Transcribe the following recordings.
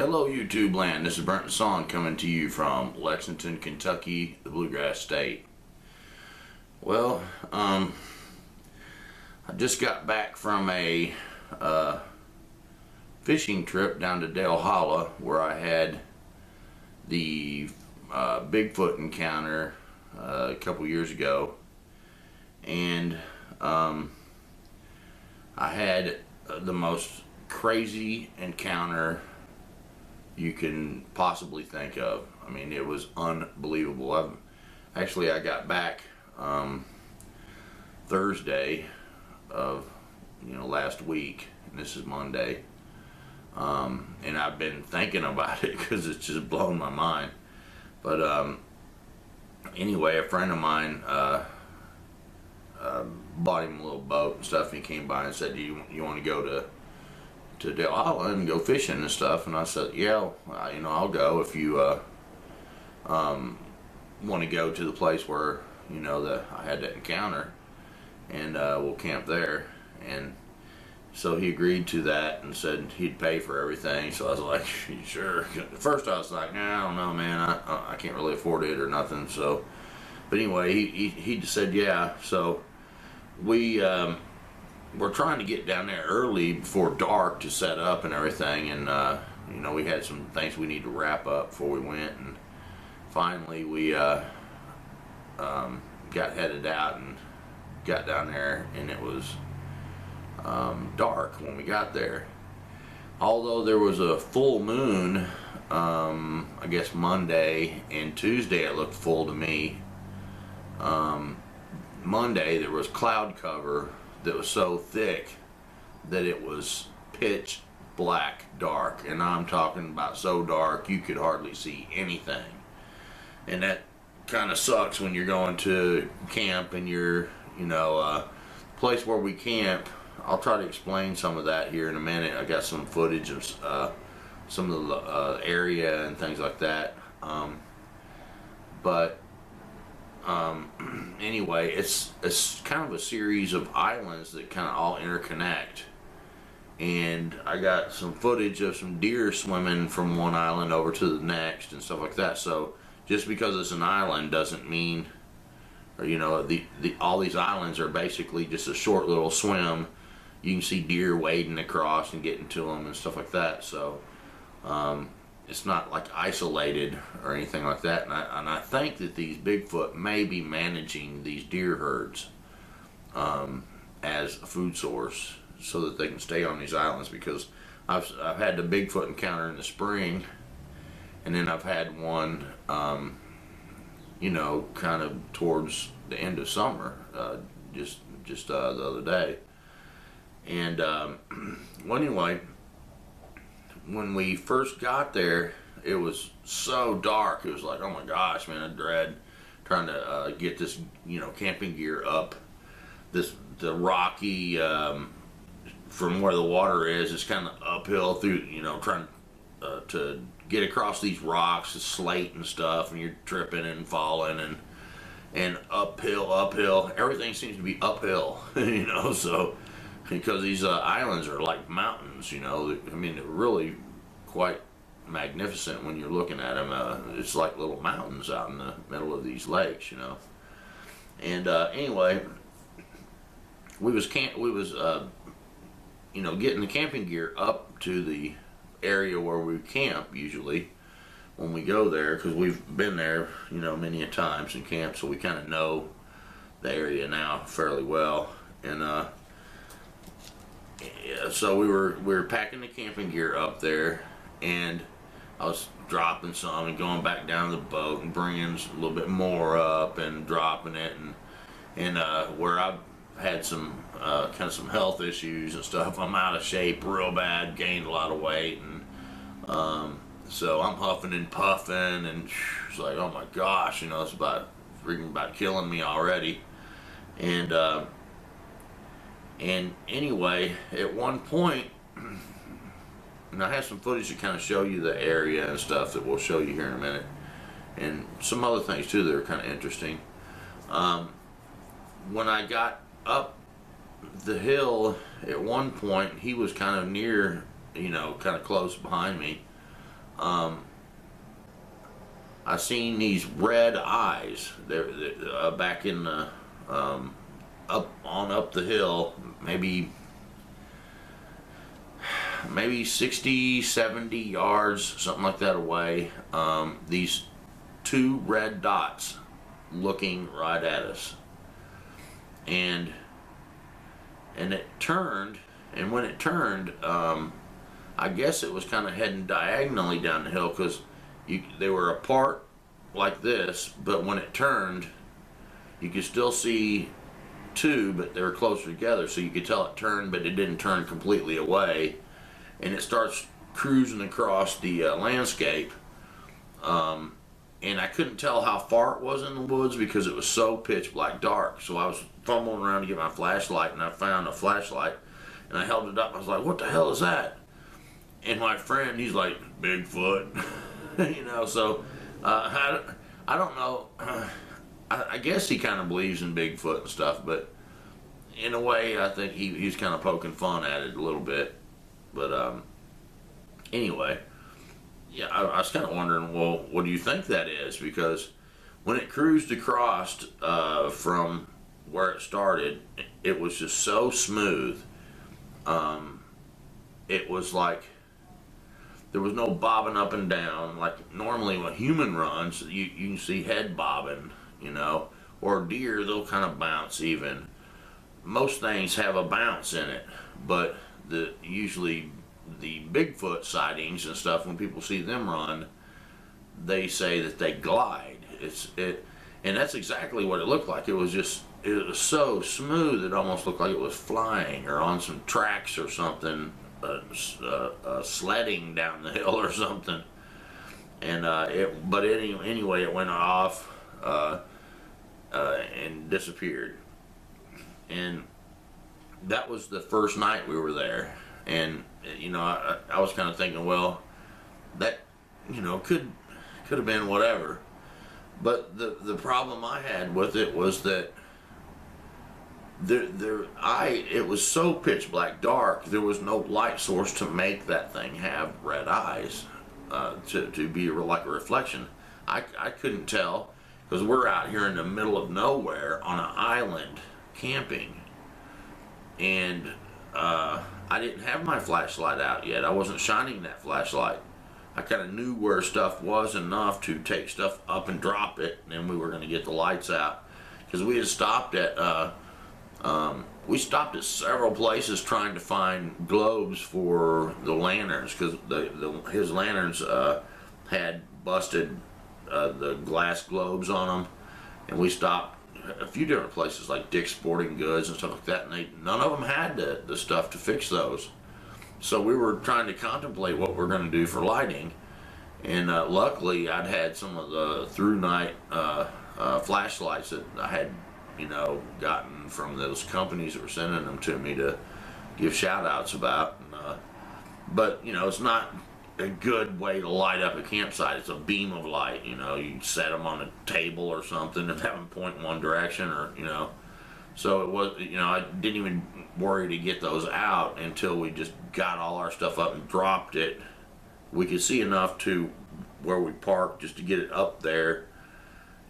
Hello YouTube land, this is Brent Masson coming to you from Lexington, Kentucky, the Bluegrass State. Well, I just got back from a fishing trip down to Dale Hollow where I had the Bigfoot encounter a couple years ago, and I had the most crazy encounter you can possibly think of. I mean, it was unbelievable. I got back Thursday of last week, and this is Monday, and I've been thinking about it because it's just blown my mind. But anyway, a friend of mine bought him a little boat and stuff, and he came by and said, "Do you want to go to Dale Hollow and go fishing and stuff?" And I said, "Yeah, I'll go if you want to go to the place where that I had that encounter, and we'll camp there." And so he agreed to that and said he'd pay for everything. So I was like, "Sure." At first I was like, "Nah, I don't know, man. I can't really afford it or nothing." So, but anyway, he just said yeah. So we're trying to get down there early before dark to set up and everything, and we had some things we need to wrap up before we went, and finally we got headed out and got down there, and it was dark when we got there. Although there was a full moon, I guess Monday and Tuesday it looked full to me. Monday there was cloud cover that was so thick that it was pitch black dark, and I'm talking about so dark you could hardly see anything. And that kind of sucks when you're going to camp and you're place where we camp. I'll try to explain some of that here in a minute. I got some footage of some of the area and things like that, but anyway, it's kind of a series of islands that kind of all interconnect, and I got some footage of some deer swimming from one island over to the next and stuff like that. So just because it's an island doesn't mean, or all these islands are basically just a short little swim. You can see deer wading across and getting to them and stuff like that. So it's not like isolated or anything like that, and I think that these Bigfoot may be managing these deer herds as a food source so that they can stay on these islands, because I've had the Bigfoot encounter in the spring, and then I've had one kind of towards the end of summer, just the other day. And well, anyway, when we first got there, it was so dark. It was like, oh my gosh, man, I dread trying to get this, camping gear up the rocky, from where the water is. It's kind of uphill through, trying to get across these rocks, the slate and stuff, and you're tripping and falling and uphill. Everything seems to be uphill, so. Because these islands are like mountains, I mean, they're really quite magnificent when you're looking at them. It's like little mountains out in the middle of these lakes, And anyway, we was getting the camping gear up to the area where we camp usually when we go there, because we've been there, many a times and camped, so we kind of know the area now fairly well. And so we were packing the camping gear up there, and I was dropping some and going back down to the boat and bringing a little bit more up and dropping it, and where I've had some kind of some health issues and stuff. I'm out of shape real bad, gained a lot of weight, and so I'm huffing and puffing, and it's like, oh my gosh, it's freaking about killing me already. And anyway, at one point, and I have some footage to kind of show you the area and stuff that we'll show you here in a minute, and some other things too that are kind of interesting. When I got up the hill, at one point, he was kind of near, kind of close behind me. um, I seen these red eyes. They're back in the up the hill, maybe 60, 70 yards, something like that away. These two red dots looking right at us, and it turned. And when it turned, I guess it was kind of heading diagonally down the hill, because they were apart like this, but when it turned, you could still see two, but they were closer together, so you could tell it turned, but it didn't turn completely away. And it starts cruising across the landscape, and I couldn't tell how far it was in the woods because it was so pitch black dark. So I was fumbling around to get my flashlight, and I found a flashlight, and I held it up. I was like, "What the hell is that?" And my friend, he's like, "Bigfoot," you know. So I don't know. I guess he kind of believes in Bigfoot and stuff, but in a way, I think he's kind of poking fun at it a little bit. But anyway, yeah, I was kind of wondering, well, what do you think that is? Because when it cruised across from where it started, it was just so smooth. It was like there was no bobbing up and down. Like normally when a human runs, you can see head bobbing, you know, or deer, they'll kind of bounce even. Most things have a bounce in it, but usually the Bigfoot sightings and stuff, when people see them run, they say that they glide. And that's exactly what it looked like. It was so smooth, it almost looked like it was flying or on some tracks or something, sledding down the hill or something. And anyway, it went off and disappeared. And that was the first night we were there. And you know, I was kind of thinking, well, that, you know, could have been whatever. But the problem I had with it was that it was so pitch black dark, there was no light source to make that thing have red eyes, to be like a reflection. I couldn't tell, because we're out here in the middle of nowhere on an island camping, and I didn't have my flashlight out yet. I wasn't shining that flashlight. I kind of knew where stuff was enough to take stuff up and drop it, and then we were going to get the lights out, because we had stopped at several places trying to find globes for the lanterns, because his lanterns had busted the glass globes on them, and we stopped a few different places like Dick's Sporting Goods and stuff like that, and none of them had the stuff to fix those. So we were trying to contemplate what we're going to do for lighting, and luckily I'd had some of the through night flashlights that I had, you know, gotten from those companies that were sending them to me to give shout outs about. But you know, it's not a good way to light up a campsite. It's a beam of light, you know. You set them on a table or something and have them point in one direction, or, you know. So it was, you know, I didn't even worry to get those out until we just got all our stuff up and dropped it. We could see enough to where we parked just to get it up there,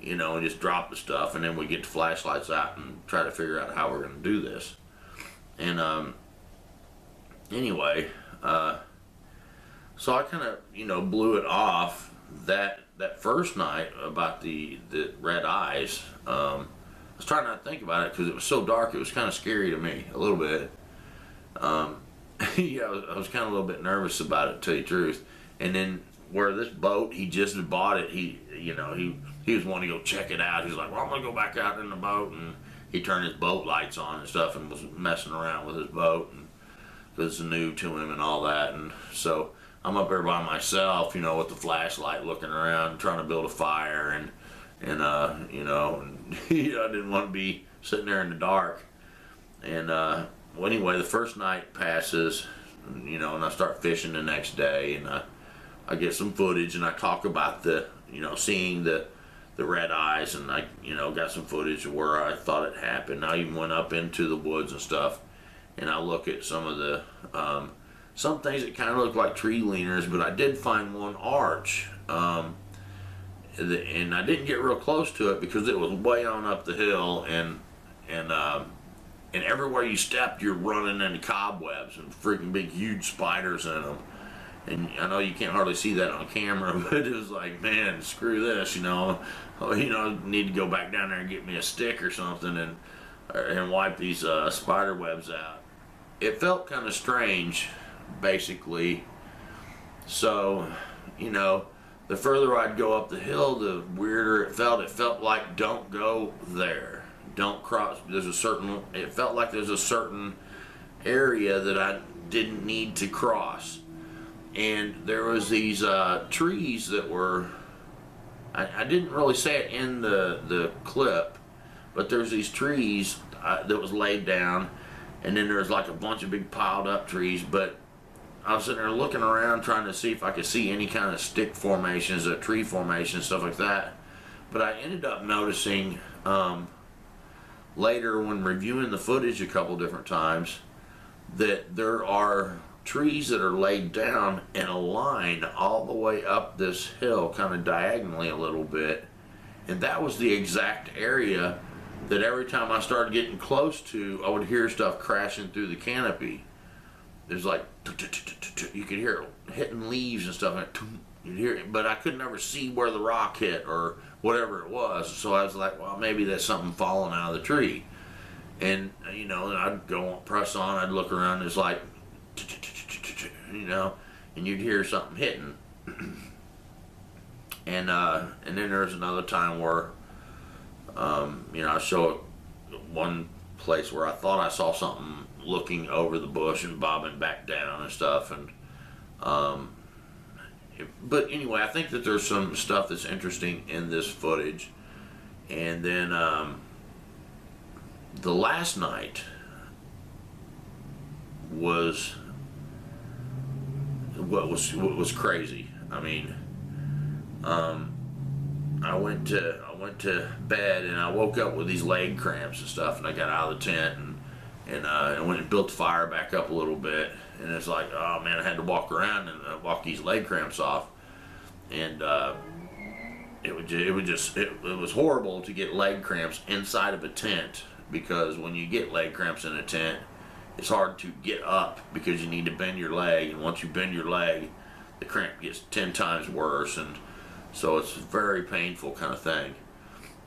you know, and just drop the stuff, and then we get the flashlights out and try to figure out how we're going to do this. And anyway, so I kind of, you know, blew it off that first night about the red eyes. I was trying not to think about it because it was so dark. It was kind of scary to me a little bit. Yeah, I was kind of a little bit nervous about it, to tell you the truth. And then where this boat, he just bought it. He was wanting to go check it out. He's like, well, I'm gonna go back out in the boat, and he turned his boat lights on and stuff, and was messing around with his boat, and because it's new to him and all that. And so I'm up there by myself, you know, with the flashlight, looking around, trying to build a fire, and you know, and I didn't want to be sitting there in the dark. And well, anyway, the first night passes, you know, and I start fishing the next day, and I get some footage, and I talk about seeing the red eyes, and I, you know, got some footage of where I thought it happened. I even went up into the woods and stuff, and I look at some of the some things that kind of look like tree leaners, but I did find one arch. And I didn't get real close to it because it was way on up the hill, and everywhere you stepped, you're running into cobwebs and freaking big, huge spiders in them. And I know you can't hardly see that on camera, but it was like, man, screw this, need to go back down there and get me a stick or something and wipe these spider webs out. It felt kind of strange, basically. So, the further I'd go up the hill, the weirder it felt. It felt like, don't go there. Don't cross. It felt like there's a certain area that I didn't need to cross. And there was these trees that were, I didn't really say it in the clip, but there's these trees that was laid down, and then there's like a bunch of big piled up trees, but I was sitting there looking around trying to see if I could see any kind of stick formations, tree formations, stuff like that. But I ended up noticing later when reviewing the footage a couple different times that there are trees that are laid down in a line all the way up this hill, kind of diagonally a little bit. And that was the exact area that every time I started getting close to, I would hear stuff crashing through the canopy. There's like, you could hear it hitting leaves and stuff, and you'd hear it, but I could never see where the rock hit or whatever it was. So I was like, well, maybe that's something falling out of the tree. And, then I'd go press on, I'd look around, it's like, and you'd hear something hitting. And then there's another time where, I show one place where I thought I saw something looking over the bush and bobbing back down and stuff, and but anyway, I think that there's some stuff that's interesting in this footage. And then the last night was what was crazy. I mean, I went to bed and I woke up with these leg cramps and stuff, and I got out of the tent and I went and built the fire back up a little bit, and it's like, oh man, I had to walk around and walk these leg cramps off, and it was horrible to get leg cramps inside of a tent, because when you get leg cramps in a tent, it's hard to get up because you need to bend your leg, and once you bend your leg, the cramp gets 10 times worse, and so it's a very painful kind of thing.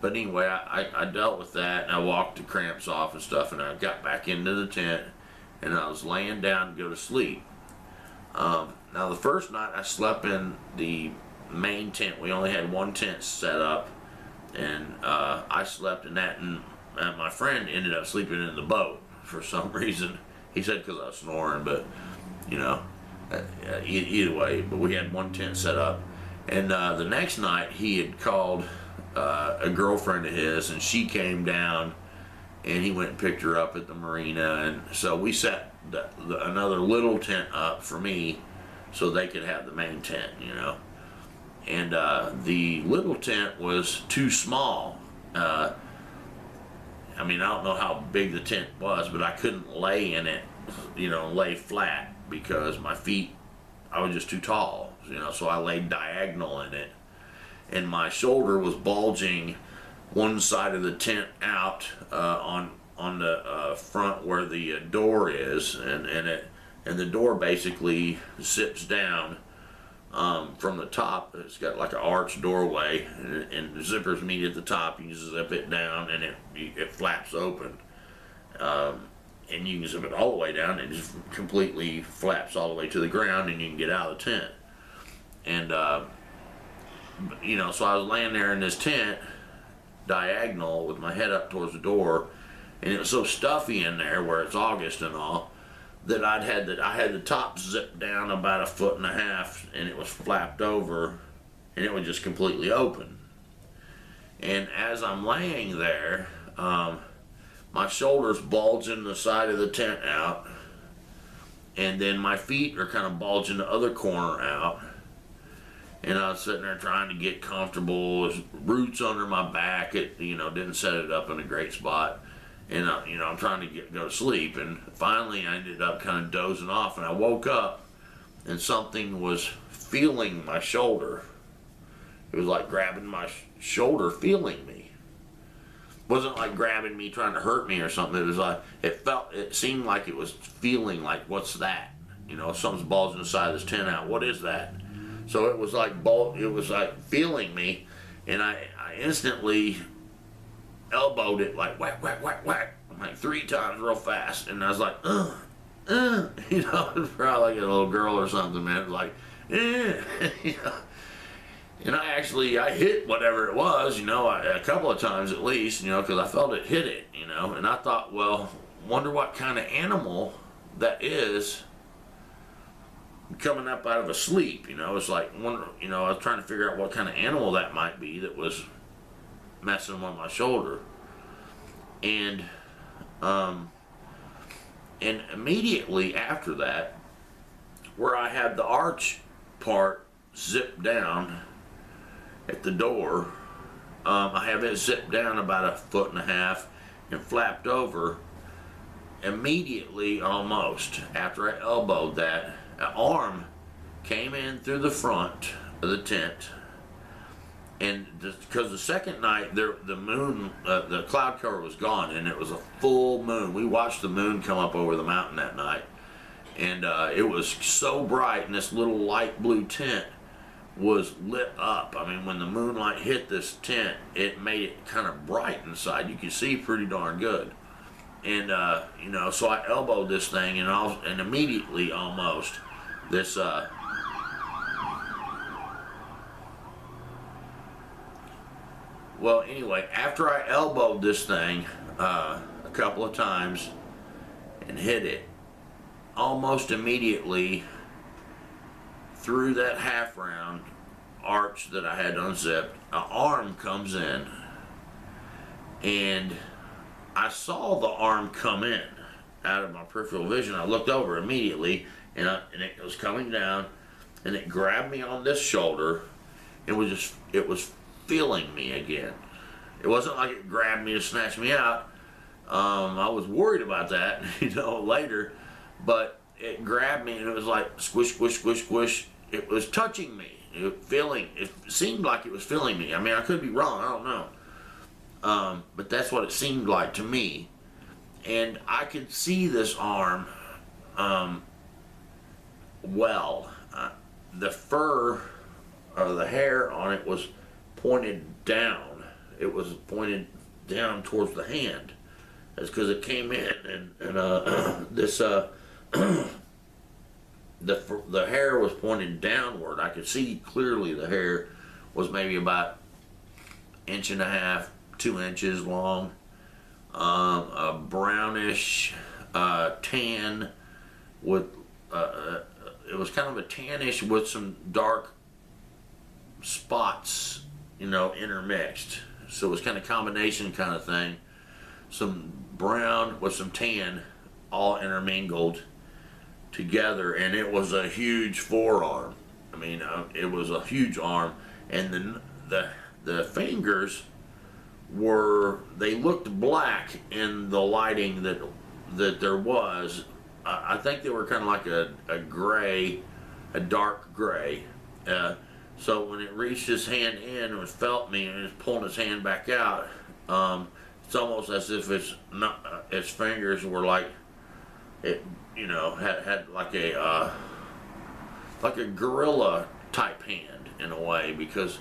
But anyway, I dealt with that, and I walked the cramps off and stuff, and I got back into the tent, and I was laying down to go to sleep. Now the first night I slept in the main tent. We only had one tent set up, and I slept in that, and my friend ended up sleeping in the boat for some reason. He said because I was snoring, but either way, but we had one tent set up. And the next night he had called a girlfriend of his, and she came down, and he went and picked her up at the marina, and so we set another little tent up for me so they could have the main tent, and the little tent was too small. I don't know how big the tent was, but I couldn't lay in it, lay flat, because my feet, I was just too tall, so I laid diagonal in it, and my shoulder was bulging one side of the tent out on the front where the door is, and the door basically zips down from the top. It's got like an arched doorway, and the zippers meet at the top. You zip it down, and it flaps open, and you can zip it all the way down, and it just completely flaps all the way to the ground, and you can get out of the tent. And so I was laying there in this tent, diagonal, with my head up towards the door, and it was so stuffy in there, where it's August and all, that I had the top zipped down about 1.5 feet, and it was flapped over, and it was just completely open. And as I'm laying there, my shoulders bulging the side of the tent out, and then my feet are kind of bulging the other corner out. And I was sitting there trying to get comfortable, with roots under my back. It, didn't set it up in a great spot. And you know, I'm trying to go to sleep, and finally I ended up kind of dozing off, and I woke up, and something was feeling my shoulder. It was like grabbing my shoulder, feeling me. It wasn't like grabbing me, trying to hurt me or something. It was like, it seemed like it was feeling like, what's that? You know, something's bulging inside this tent out. What is that? So it was like feeling me, and I instantly elbowed it like whack, whack, whack, whack, like 3 times real fast. And I was like, you know, it was probably like a little girl or something, man. It was like, you know. And I hit whatever it was, you know, a couple of times at least, you know, because I felt it hit it, you know. And I thought, well, wonder what kind of animal that is coming up out of a sleep, you know. It's like, you know, I was trying to figure out what kind of animal that might be that was messing with my shoulder. And immediately after that, where I had the arch part zipped down at the door, I have it zipped down about 1.5 feet and flapped over. Immediately, almost after I elbowed that, an arm came in through the front of the tent. And because the second night, the moon, the cloud cover was gone, and it was a full moon. We watched the moon come up over the mountain that night, and it was so bright, and this little light blue tent was lit up. I mean, when the moonlight hit this tent, it made it kind of bright inside. You could see pretty darn good. And you know, so I elbowed this thing, and immediately, almost, this well, anyway, after I elbowed this thing a couple of times and hit it, almost immediately through that half round arch that I had unzipped, an arm comes in, and I saw the arm come in out of my peripheral vision. I looked over immediately, and it was coming down, and it grabbed me on this shoulder, and it was feeling me again. It wasn't like it grabbed me to snatch me out. I was worried about that, you know, later, but it grabbed me, and it was like squish, squish, squish, squish. It was touching me. It seemed like it was feeling me. I mean, I could be wrong, I don't know. But that's what it seemed like to me. And I could see this arm well. The fur, or the hair on it, was pointed down. It was pointed down towards the hand. That's because it came in, and this the hair was pointed downward. I could see clearly the hair was maybe about 1.5 inches, 2 inches long, a brownish tan with it was kind of a tannish with some dark spots, you know, intermixed. So it was kind of combination kind of thing. Some brown with some tan, all intermingled together, and it was a huge forearm. I mean, it was a huge arm, and the fingers they looked black in the lighting that there was. I think they were kind of like a gray, a dark gray. So when it reached his hand in and felt me and it was pulling his hand back out, it's almost as if its fingers were like, it, you know, had like a gorilla type hand in a way, because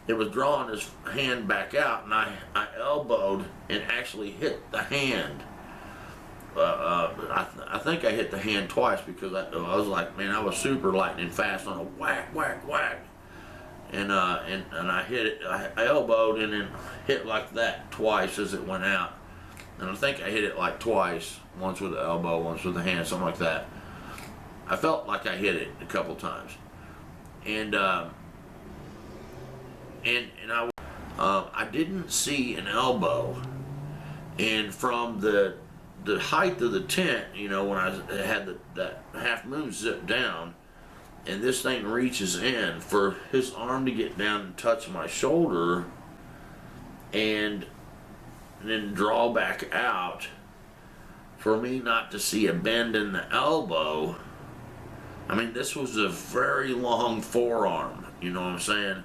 it was drawing his hand back out, and I elbowed and actually hit the hand. I think I hit the hand twice, because I was like, man, I was super lightning fast on a whack, whack, whack. And I hit it, I elbowed and then hit like that twice as it went out. And I think I hit it like twice, once with the elbow, once with the hand, something like that. I felt like I hit it a couple times. And I didn't see an elbow. And from the height of the tent, you know, when I had that half moon zipped down, and this thing reaches in, for his arm to get down and touch my shoulder, and and then draw back out, for me not to see a bend in the elbow. I mean, this was a very long forearm, you know what I'm saying?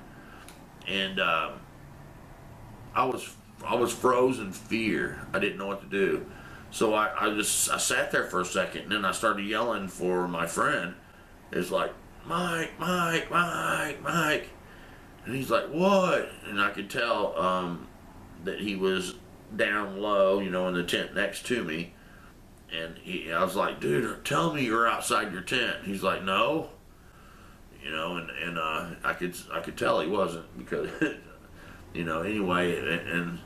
And I was frozen in fear. I didn't know what to do. So I sat there for a second, and then I started yelling for my friend. It's like, Mike, Mike, Mike, Mike. And he's like, what? And I could tell that he was down low, you know, in the tent next to me. And I was like, dude, tell me you're outside your tent. He's like, no. You know, and I could tell he wasn't, because, you know, anyway,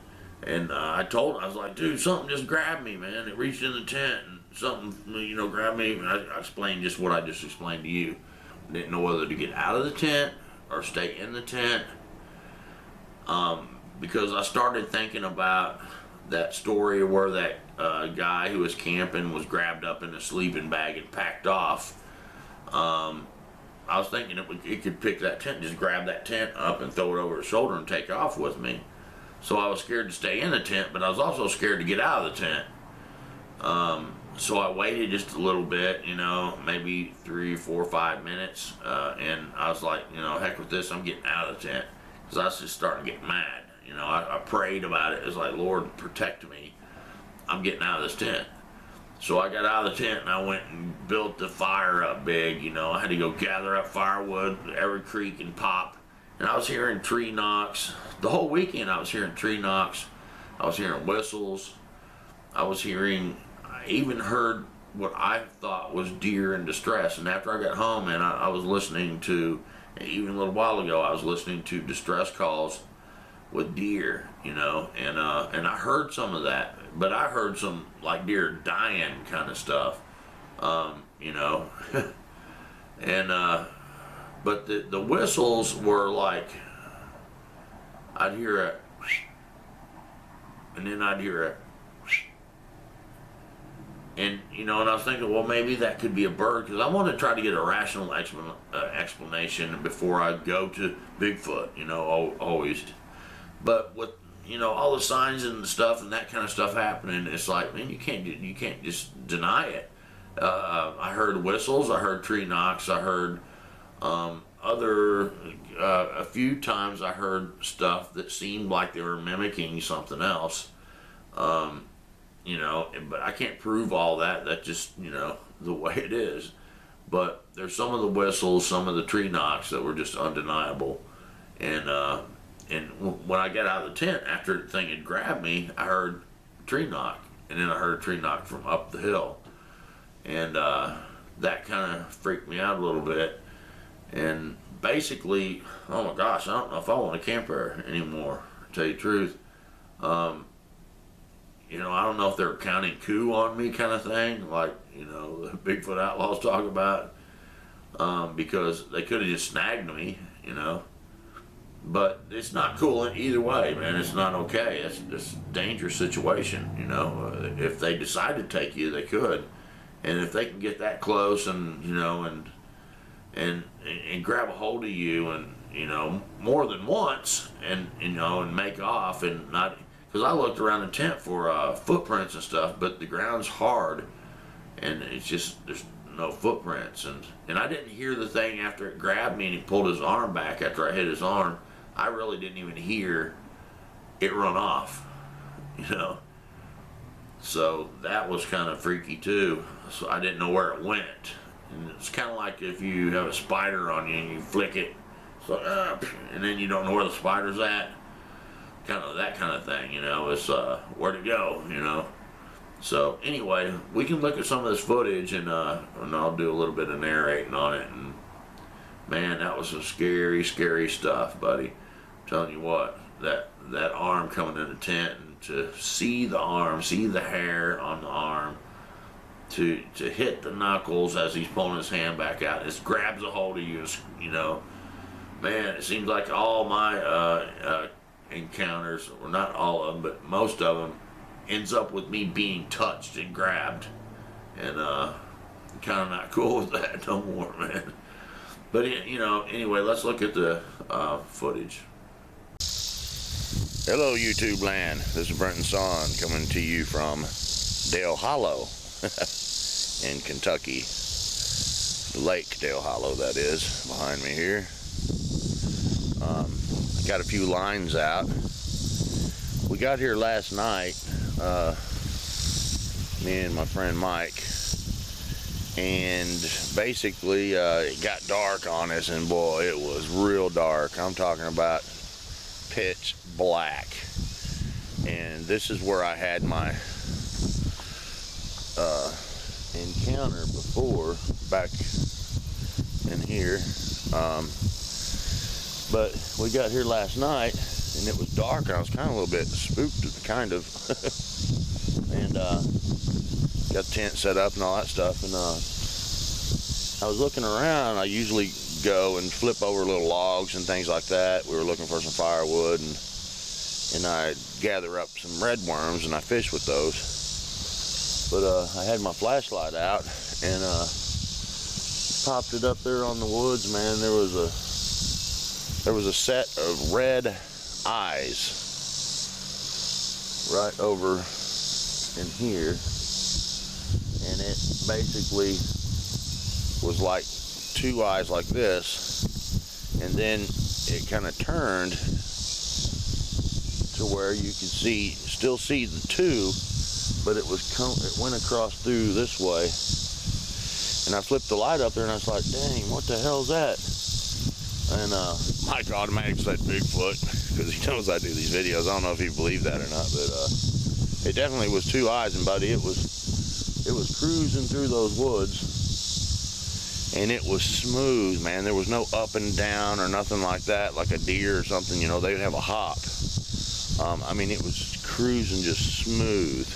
and I told him, I was like, dude, something just grabbed me, man. It reached in the tent and something, you know, grabbed me. And I explained just what I just explained to you. Didn't know whether to get out of the tent or stay in the tent, because I started thinking about that story where that guy who was camping was grabbed up in a sleeping bag and packed off. I was thinking it could pick that tent, just grab that tent up and throw it over his shoulder and take off with me. So I was scared to stay in the tent, but I was also scared to get out of the tent. So I waited just a little bit, you know, maybe 3, 4, 5 minutes, and I was like, you know, heck with this, I'm getting out of the tent, because I was just starting to get mad. You know, I prayed about it. It was like, Lord, protect me. I'm getting out of this tent. So I got out of the tent and I went and built the fire up big. You know, I had to go gather up firewood, every creek and pop. And I was hearing tree knocks. The whole weekend I was hearing tree knocks. I was hearing whistles. I even heard what I thought was deer in distress. And after I got home, man, I was listening to, even a little while ago, I was listening to distress calls with deer, you know, and I heard some of that, but I heard some like deer dying kind of stuff, you know, and but the whistles were like, I'd hear a, and then I'd hear a, and you know, and I was thinking, well, maybe that could be a bird, because I want to try to get a rational explanation before I go to Bigfoot, you know, always. But with, you know, all the signs and stuff and that kind of stuff happening, it's like, man, you can't just deny it. I heard whistles, I heard tree knocks, I heard a few times I heard stuff that seemed like they were mimicking something else. You know, but I can't prove all that. That's just, you know, the way it is. But there's some of the whistles, some of the tree knocks that were just undeniable. And when I got out of the tent, after the thing had grabbed me, I heard a tree knock. And then I heard a tree knock from up the hill. And that kind of freaked me out a little bit. And basically, oh my gosh, I don't know if I want to camp there anymore, to tell you the truth. You know, I don't know if they're counting coup on me kind of thing, like, you know, the Bigfoot outlaws talk about, because they could have just snagged me, you know. But it's not cool either way, man. It's not okay. It's a dangerous situation, you know. If they decide to take you, they could. And if they can get that close and, you know, and grab a hold of you and, you know, more than once and, you know, and make off and not, because I looked around the tent for footprints and stuff, but the ground's hard and it's just, there's no footprints. And I didn't hear the thing after it grabbed me and he pulled his arm back after I hit his arm. I really didn't even hear it run off, you know. So that was kind of freaky too. So I didn't know where it went. And it's kind of like if you have a spider on you and you flick it, so and then you don't know where the spider's at. Kind of that kind of thing, you know. It's where to go, you know. So anyway, we can look at some of this footage and I'll do a little bit of narrating on it. And man, that was some scary, scary stuff, buddy. I'm telling you what, that arm coming in the tent and to see the arm, see the hair on the arm, to hit the knuckles as he's pulling his hand back out, it grabs a hold of you, you know. Man, it seems like all my encounters, or not all of them, but most of them, ends up with me being touched and grabbed. And kind of not cool with that no more, man. But, you know, anyway, let's look at the footage. Hello YouTube land, this is Brenton Son coming to you from Dale Hollow in Kentucky. Lake Dale Hollow, that is, behind me here. Got a few lines out. We got here last night, me and my friend Mike, and basically it got dark on us, and boy, it was real dark. I'm talking about pitch black. And this is where I had my encounter before, back in here. But we got here last night and it was dark, and I was kind of a little bit spooked, kind of. And got the tent set up and all that stuff, and I was looking around. I usually go and flip over little logs and things like that. We were looking for some firewood, and I gather up some red worms and I fish with those. But I had my flashlight out and popped it up there on the woods, man. There was a set of red eyes right over in here, and it basically was like two eyes like this, and then it kind of turned to where you could still see the two, but it went across through this way. And I flipped the light up there and I was like, dang, what the hell is that? And Mike automatically said Bigfoot, because he knows I do these videos. I don't know if he believed that or not, but it definitely was two eyes. And buddy, it was cruising through those woods, and it was smooth, man. There was no up and down or nothing like that, like a deer or something. You know, they would have a hop. I mean, it was cruising just smooth.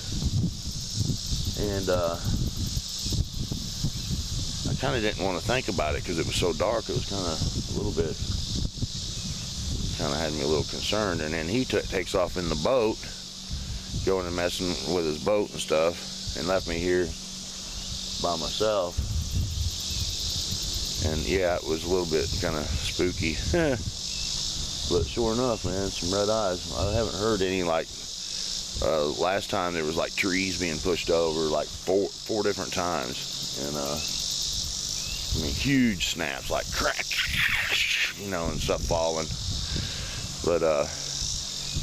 And I kind of didn't want to think about it because it was so dark. It was kind of a little bit, kind of had me a little concerned. And then he takes off in the boat, going and messing with his boat and stuff, and left me here by myself. And yeah, it was a little bit kind of spooky. But sure enough, man, some red eyes. I haven't heard any, like, last time there was like trees being pushed over like four different times. And I mean, huge snaps, like crack, you know, and stuff falling. But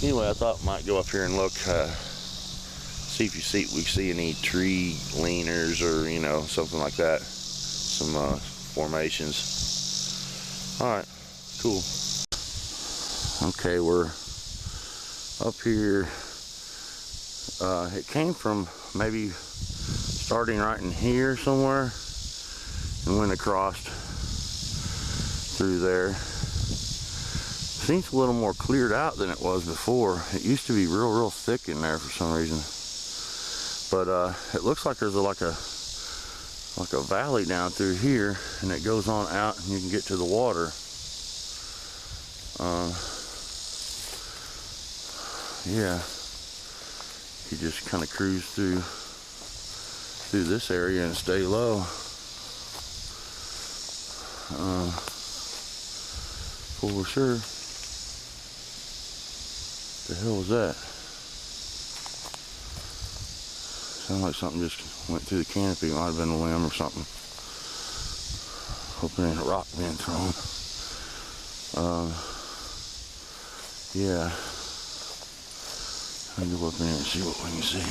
anyway, I thought I might go up here and look, see if we see any tree leaners or, you know, something like that, some formations. All right, cool. Okay, we're up here. It came from maybe starting right in here somewhere and went across through there. Seems a little more cleared out than it was before. It used to be real thick in there for some reason. But it looks like there's like a valley down through here, and it goes on out and you can get to the water. Yeah, you just kind of cruise through this area and stay low. For sure. The hell was that? Sounded like something just went through the canopy. Might have been a limb or something. Hoping it ain't a rock being thrown. Yeah. I'll go up in there and see what we can see.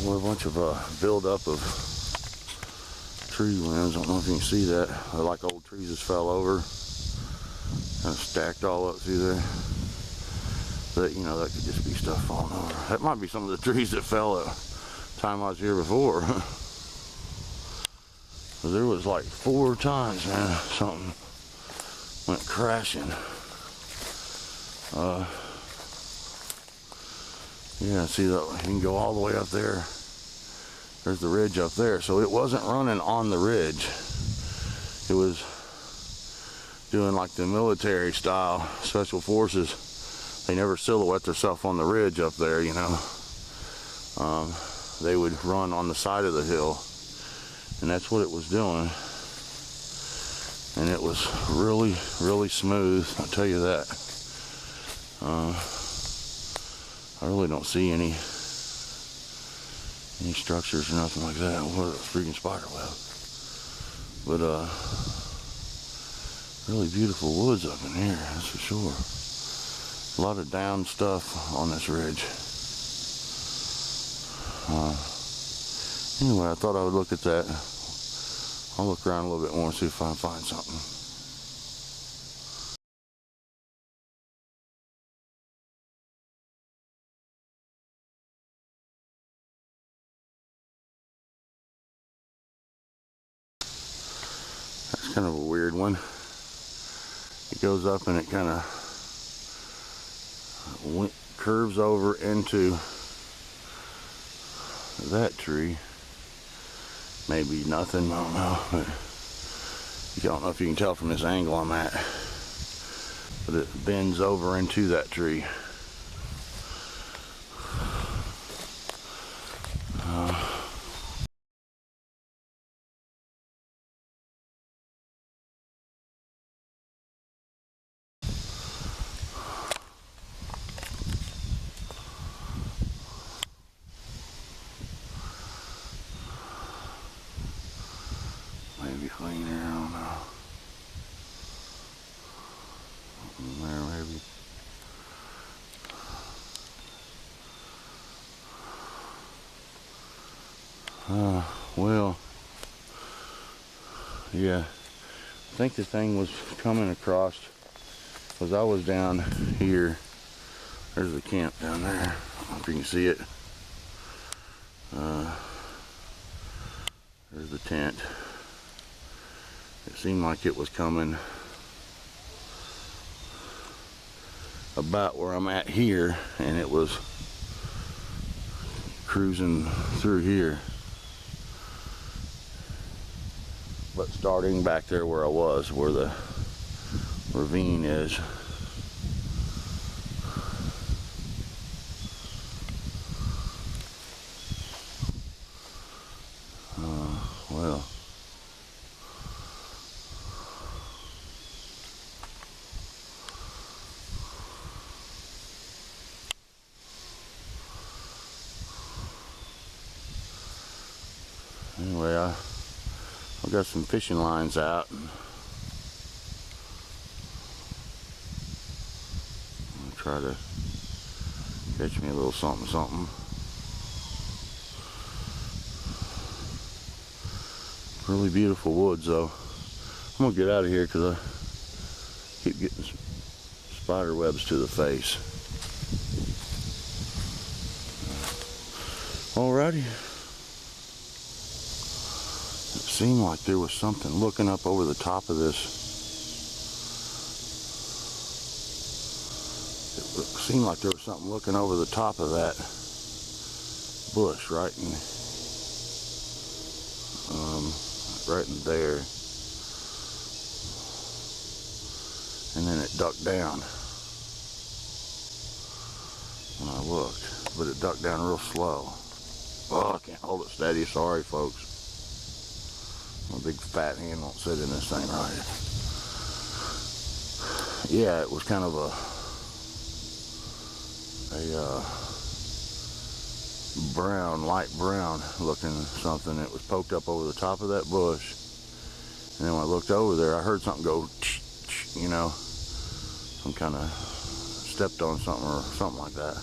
Boy, a bunch of buildup of tree limbs. I don't know if you can see that. They're like old trees just fell over, kind of stacked all up through there. But you know, that could just be stuff falling over. That might be some of the trees that fell at the time I was here before. But there was like 4 times, man, something went crashing. Yeah, see that you can go all the way up there. There's the ridge up there. So it wasn't running on the ridge. It was doing like the military style, special forces. They never silhouette themselves on the ridge up there, you know. They would run on the side of the hill, and that's what it was doing. and it was really, really smooth, I'll tell you that. I really don't see any structures or nothing like that. What a freaking spider web. But really beautiful woods up in here, that's for sure. A lot of down stuff on this ridge. Anyway, I thought I would look at that. I'll look around a little bit more and see if I can find something. That's kind of a weird one. It goes up and it kind of curves over into that tree. Maybe nothing, I don't know. But I don't know if you can tell from this angle I'm at. But it bends over into that tree. Maybe cleaner, I don't know. There, maybe. Well, yeah, I think the thing was coming across, because I was down here. There's the camp down there, I don't know if you can see it. There's the tent. It seemed like it was coming about where I'm at here, and it was cruising through here, but starting back there where I was, where the ravine is. Well, anyway, I've got some fishing lines out. I'll try to catch me a little something, something. Really beautiful woods, though. I'm gonna get out of here because I keep getting spider webs to the face. Alrighty. It seemed like there was something looking up over the top of this. It seemed like there was something looking over the top of that bush right in there, and then it ducked down when I looked, but it ducked down real slow. Oh, I can't hold it steady, sorry folks. My big fat hand won't sit in this thing right. Yeah, it was kind of a brown, light brown looking something. It was poked up over the top of that bush, and then when I looked over there, I heard something go, you know, some kind of stepped on something or something like that,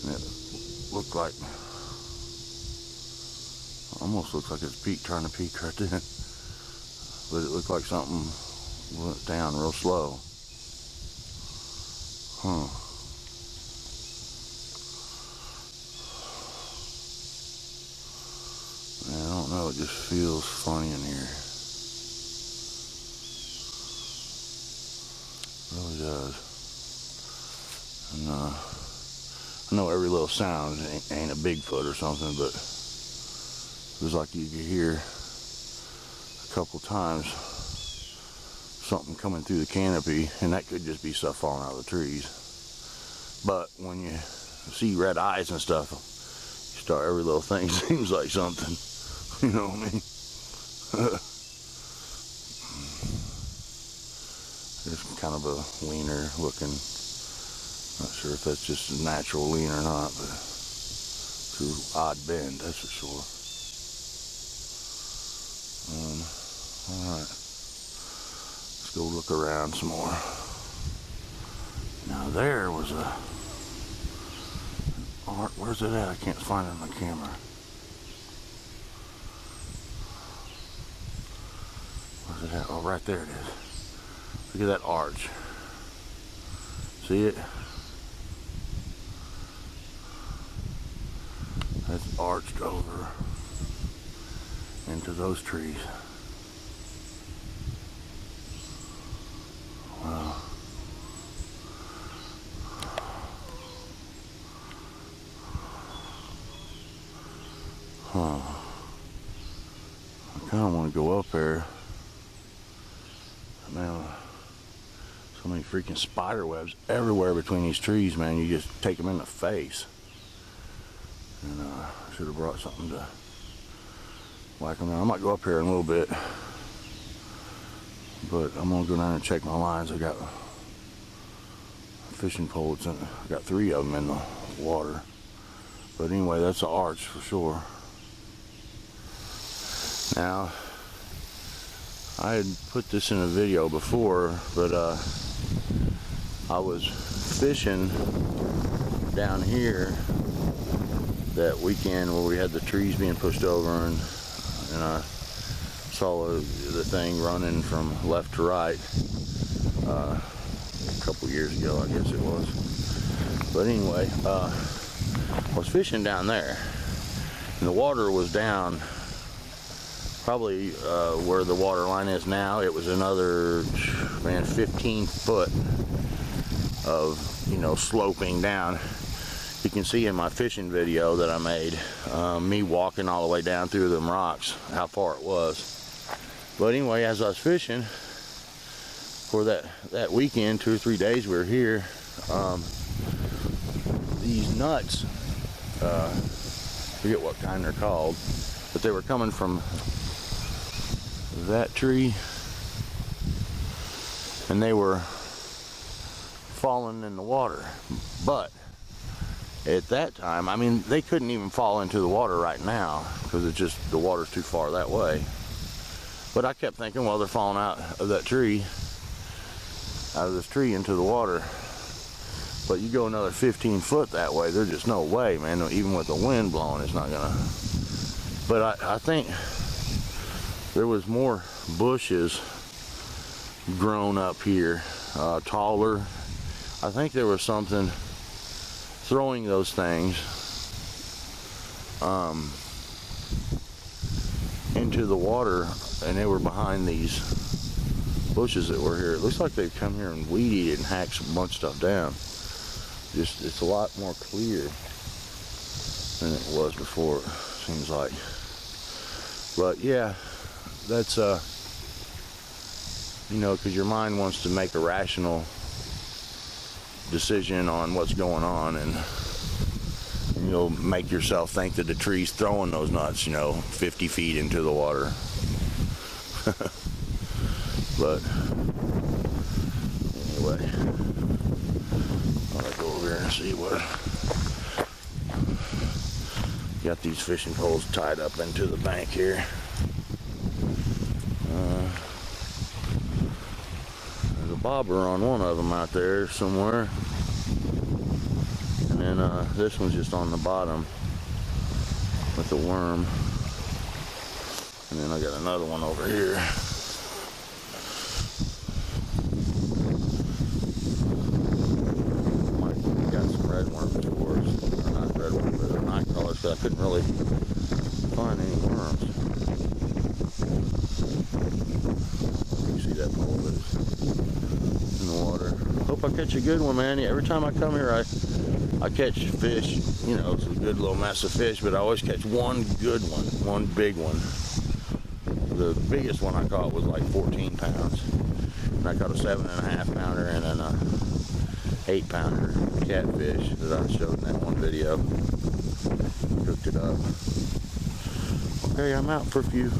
and it looked like, almost looks like it's trying to peek right then, but it looked like something went down real slow. Man, I don't know, it just feels funny in here. It really does. And I know every little sound ain't a Bigfoot or something, but it was like you could hear a couple times something coming through the canopy, and that could just be stuff falling out of the trees. But when you see red eyes and stuff, you start, every little thing seems like something. You know what I mean? There's kind of a wiener looking. Not sure if that's just a natural lean or not, but it's an odd bend, that's for sure. Alright, let's go look around some more. Now there was a art. Where's it at? I can't find it on the camera. Where's it at? Oh, right there it is. Look at that arch. See it? That's arched over into those trees. Wow. Huh. I kind of want to go up there. Man, so many freaking spider webs everywhere between these trees, man. You just take them in the face. And I should have brought something to whack them down. I might go up here in a little bit, but I'm gonna go down and check my lines. I got a fishing pole. I got 3 of them in the water. But anyway, that's an arch for sure. Now, I had put this in a video before, but I was fishing down here that weekend where we had the trees being pushed over, and I saw the thing running from left to right a couple years ago, I guess it was. But anyway, I was fishing down there, and the water was down probably where the water line is now. It was another, man, 15 foot of, you know, sloping down. You can see in my fishing video that I made, me walking all the way down through them rocks, how far it was. But anyway, as I was fishing for that weekend, 2 or 3 days we were here, these nuts, I forget what kind they're called, but they were coming from that tree, and they were falling in the water. But at that time, I mean, they couldn't even fall into the water right now because it's just, the water's too far that way. But I kept thinking, well, they're falling out of that tree, out of this tree into the water. But you go another 15 foot that way, there's just no way, man. Even with the wind blowing, it's not gonna. But I think there was more bushes grown up here, taller. I think there was something throwing those things into the water, and they were behind these bushes that were here. It looks like they've come here and weed eated and hacked a bunch of stuff down. Just, it's a lot more clear than it was before, it seems like. But yeah, that's you know, because your mind wants to make a rational decision on what's going on, and you'll make yourself think that the tree's throwing those nuts, you know, 50 feet into the water. But anyway, I'll go over here and see what. Got these fishing poles tied up into the bank here. There's a bobber on one of them out there somewhere. And then this one's just on the bottom with the worm. And then I got another one over here. Got some red worms for us. Or not red worms, but they're night crawlers, because I couldn't really find any worms. You see that pole loose in the water. Hope I catch a good one, man. Every time I come here, I catch fish. You know, it's a good little mess of fish, but I always catch one good one, one big one. The biggest one I caught was like 14 pounds. And I caught a 7.5 pounder and then a 8 pounder catfish that I showed in that one video. Cooked it up. Okay, I'm out for a few.